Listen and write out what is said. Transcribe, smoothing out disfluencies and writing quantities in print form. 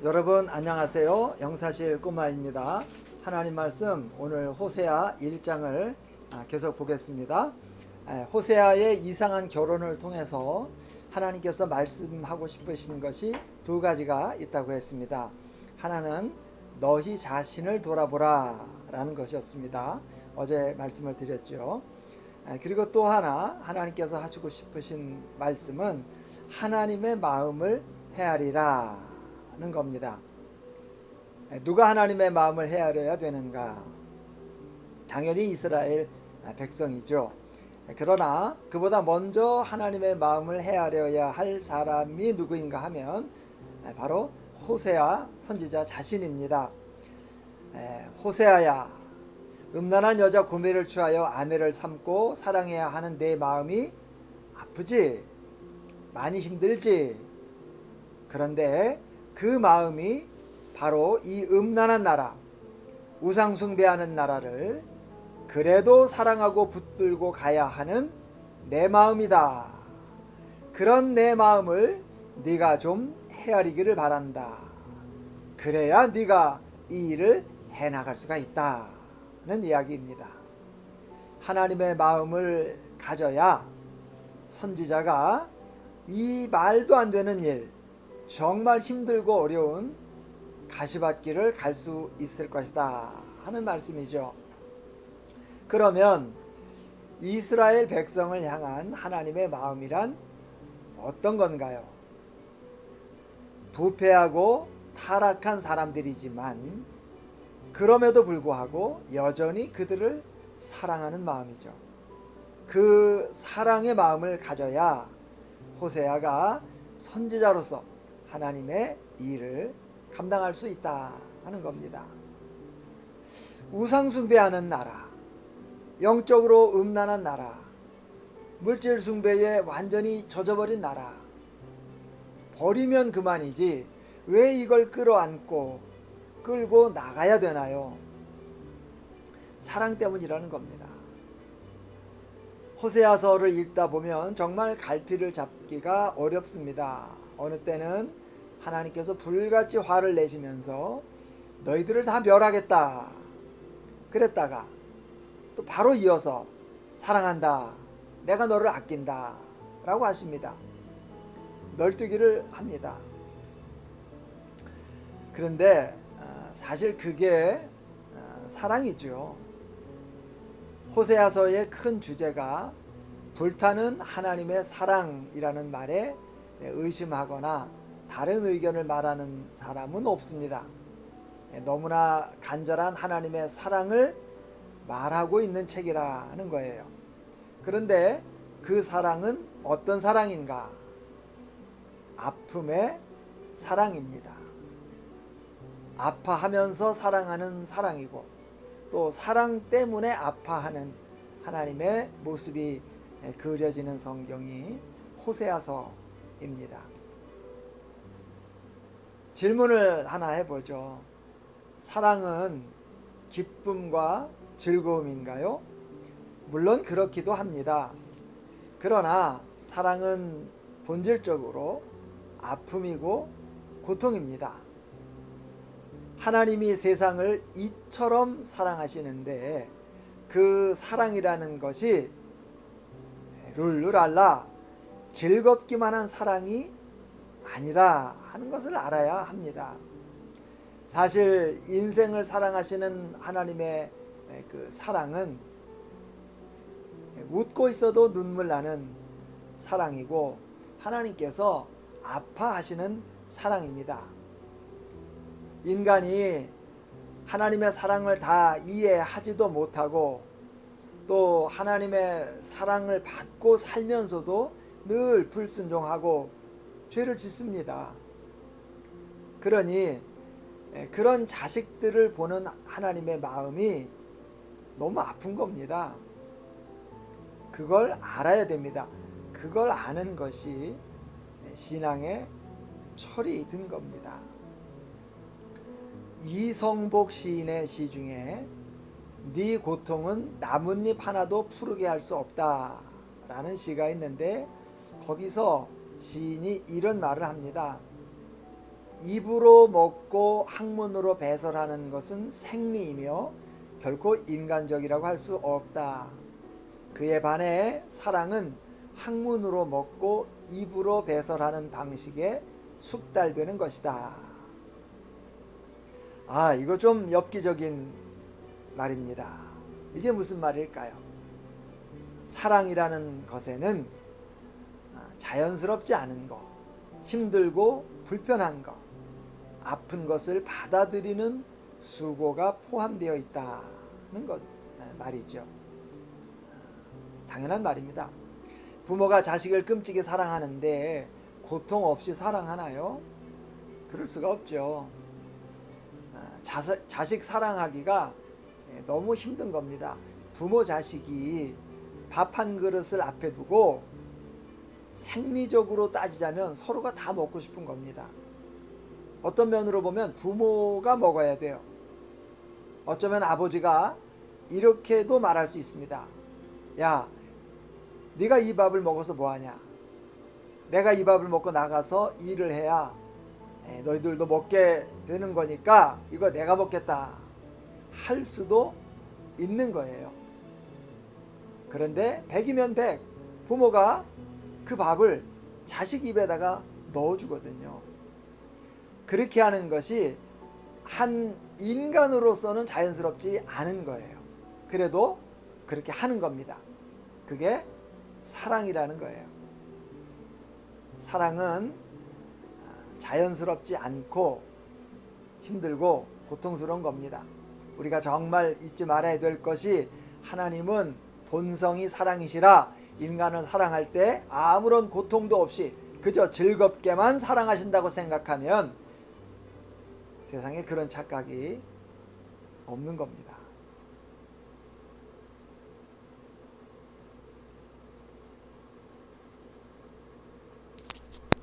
여러분 안녕하세요. 영사실 꼬마입니다. 하나님 말씀 오늘 호세아 1장을 계속 보겠습니다. 호세아의 이상한 결혼을 통해서 하나님께서 말씀하고 싶으신 것이 두 가지가 있다고 했습니다. 하나는 너희 자신을 돌아보라 라는 것이었습니다. 어제 말씀을 드렸죠. 그리고 또 하나님께서 하시고 싶으신 말씀은 하나님의 마음을 헤아리라 는 겁니다. 누가 하나님의 마음을 헤아려야 되는가? 당연히 이스라엘 백성이죠. 그러나 그보다 먼저 하나님의 마음을 헤아려야 할 사람이 누구인가 하면 바로 호세아 선지자 자신입니다. 호세아야, 음란한 여자 고멜을 취하여 아내를 삼고 사랑해야 하는 내 마음이 아프지? 많이 힘들지? 그런데 그 마음이 바로 이 음란한 나라, 우상 숭배하는 나라를 그래도 사랑하고 붙들고 가야 하는 내 마음이다. 그런 내 마음을 네가 좀 헤아리기를 바란다. 그래야 네가 이 일을 해나갈 수가 있다는 이야기입니다. 하나님의 마음을 가져야 선지자가 이 말도 안 되는 일, 정말 힘들고 어려운 가시밭길을 갈 수 있을 것이다 하는 말씀이죠. 그러면 이스라엘 백성을 향한 하나님의 마음이란 어떤 건가요? 부패하고 타락한 사람들이지만 그럼에도 불구하고 여전히 그들을 사랑하는 마음이죠. 그 사랑의 마음을 가져야 호세아가 선지자로서 하나님의 일을 감당할 수 있다 하는 겁니다. 우상 숭배하는 나라, 영적으로 음란한 나라, 물질 숭배에 완전히 젖어버린 나라, 버리면 그만이지 왜 이걸 끌고 나가야 되나요? 사랑 때문이라는 겁니다. 호세아서를 읽다 보면 정말 갈피를 잡기가 어렵습니다. 어느 때는 하나님께서 불같이 화를 내시면서 너희들을 다 멸하겠다 그랬다가 또 바로 이어서 사랑한다, 내가 너를 아낀다 라고 하십니다. 널뛰기를 합니다. 그런데 사실 그게 사랑이죠. 호세아서의 큰 주제가 불타는 하나님의 사랑이라는 말에 의심하거나 다른 의견을 말하는 사람은 없습니다. 너무나 간절한 하나님의 사랑을 말하고 있는 책이라는 거예요. 그런데 그 사랑은 어떤 사랑인가? 아픔의 사랑입니다. 아파하면서 사랑하는 사랑이고 또 사랑 때문에 아파하는 하나님의 모습이 그려지는 성경이 호세아서입니다. 질문을 하나 해보죠. 사랑은 기쁨과 즐거움인가요? 물론 그렇기도 합니다. 그러나 사랑은 본질적으로 아픔이고 고통입니다. 하나님이 세상을 이처럼 사랑하시는데 그 사랑이라는 것이 룰루랄라 즐겁기만 한 사랑이 아니라 하는 것을 알아야 합니다. 사실 인생을 사랑하시는 하나님의 그 사랑은 웃고 있어도 눈물 나는 사랑이고 하나님께서 아파하시는 사랑입니다. 인간이 하나님의 사랑을 다 이해하지도 못하고 또 하나님의 사랑을 받고 살면서도 늘 불순종하고 죄를 짓습니다. 그러니 그런 자식들을 보는 하나님의 마음이 너무 아픈 겁니다. 그걸 알아야 됩니다. 그걸 아는 것이 신앙의 철이 든 겁니다. 이성복 시인의 시 중에 네 고통은 나뭇잎 하나도 푸르게 할 수 없다 라는 시가 있는데 거기서 시인이 이런 말을 합니다. 입으로 먹고 학문으로 배설하는 것은 생리이며 결코 인간적이라고 할 수 없다. 그에 반해 사랑은 학문으로 먹고 입으로 배설하는 방식에 숙달되는 것이다. 이거 좀 엽기적인 말입니다. 이게 무슨 말일까요? 사랑이라는 것에는 자연스럽지 않은 것, 힘들고 불편한 것, 아픈 것을 받아들이는 수고가 포함되어 있다는 것 말이죠. 당연한 말입니다. 부모가 자식을 끔찍이 사랑하는데 고통 없이 사랑하나요? 그럴 수가 없죠. 자식 사랑하기가 너무 힘든 겁니다. 부모 자식이 밥 한 그릇을 앞에 두고 생리적으로 따지자면 서로가 다 먹고 싶은 겁니다. 어떤 면으로 보면 부모가 먹어야 돼요. 어쩌면 아버지가 이렇게도 말할 수 있습니다. 야, 네가 이 밥을 먹어서 뭐하냐? 내가 이 밥을 먹고 나가서 일을 해야 너희들도 먹게 되는 거니까 이거 내가 먹겠다 할 수도 있는 거예요. 그런데 100이면 100 부모가 그 밥을 자식 입에다가 넣어주거든요. 그렇게 하는 것이 한 인간으로서는 자연스럽지 않은 거예요. 그래도 그렇게 하는 겁니다. 그게 사랑이라는 거예요. 사랑은 자연스럽지 않고 힘들고 고통스러운 겁니다. 우리가 정말 잊지 말아야 될 것이 하나님은 본성이 사랑이시라 인간을 사랑할 때 아무런 고통도 없이 그저 즐겁게만 사랑하신다고 생각하면 세상에 그런 착각이 없는 겁니다.